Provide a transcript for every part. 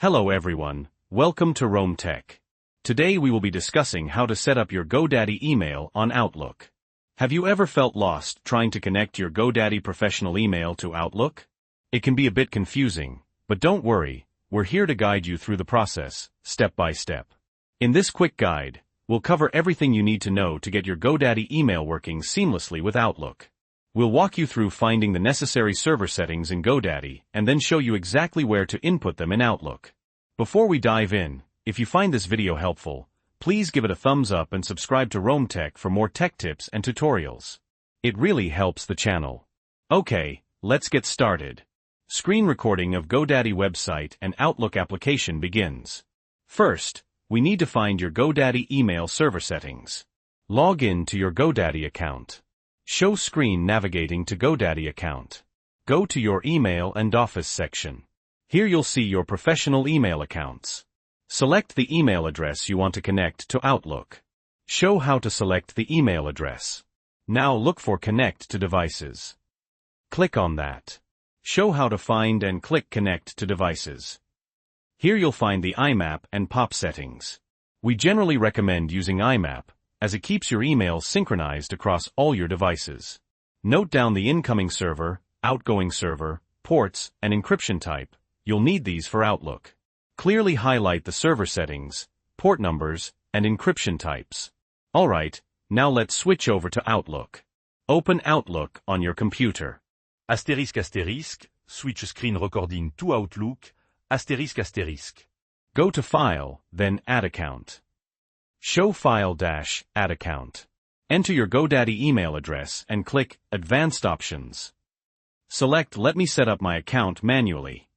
Hello everyone, welcome to Rome Tech. Today we will be discussing how to set up your GoDaddy email on Outlook. Have you ever felt lost trying to connect your GoDaddy professional email to Outlook? It can be a bit confusing, but don't worry, we're here to guide you through the process, step by step. In this quick guide, we'll cover everything you need to know to get your GoDaddy email working seamlessly with Outlook. We'll walk you through finding the necessary server settings in GoDaddy and then show you exactly where to input them in Outlook. Before we dive in, if you find this video helpful, please give it a thumbs up and subscribe to Rome Tech for more tech tips and tutorials. It really helps the channel. Okay, let's get started. Screen recording of GoDaddy website and Outlook application begins. First, we need to find your GoDaddy email server settings. Log in to your GoDaddy account. Show screen navigating to GoDaddy account. Go to your email and office section. Here you'll see your professional email accounts. Select the email address you want to connect to Outlook. Show how to select the email address. Now look for Connect to Devices. Click on that. Show how to find and click Connect to Devices. Here you'll find the IMAP and POP settings. We generally recommend using IMAP, as it keeps your emails synchronized across all your devices. Note down the incoming server, outgoing server, ports, and encryption type. You'll need these for Outlook. Clearly highlight the server settings, port numbers, and encryption types. Alright, now let's switch over to Outlook. Open Outlook on your computer. Switch screen recording to Outlook, Go to File, then Add Account. Show File-Add Account. Enter your GoDaddy email address and click Advanced Options. Select Let me set up my account manually.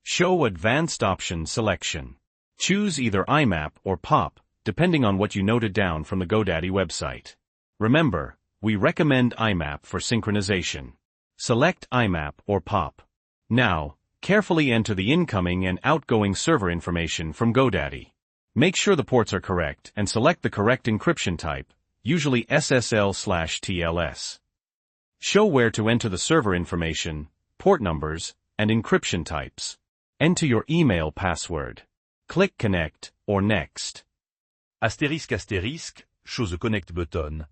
Show Advanced Option selection. Choose either IMAP or POP, depending on what you noted down from the GoDaddy website. Remember, we recommend IMAP for synchronization. Select IMAP or POP. Now, carefully enter the incoming and outgoing server information from GoDaddy. Make sure the ports are correct and select the correct encryption type, usually SSL/TLS. Show where to enter the server information, port numbers, and encryption types. Enter your email password. Click Connect or Next. Show the Connect button.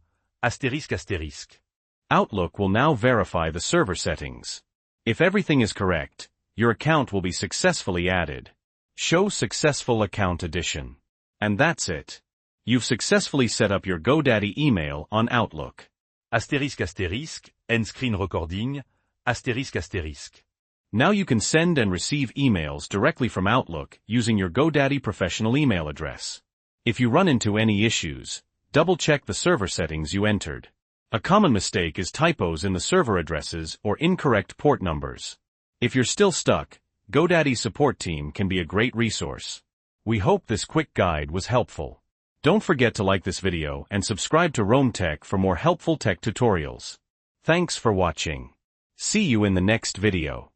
Outlook will now verify the server settings. If everything is correct, your account will be successfully added. Show Successful Account Addition. And that's it. You've successfully set up your GoDaddy email on Outlook. End screen recording, Now you can send and receive emails directly from Outlook using your GoDaddy professional email address. If you run into any issues, double-check the server settings you entered. A common mistake is typos in the server addresses or incorrect port numbers. If you're still stuck, GoDaddy support team can be a great resource. We hope this quick guide was helpful. Don't forget to like this video and subscribe to Rome Tech for more helpful tech tutorials. Thanks for watching. See you in the next video.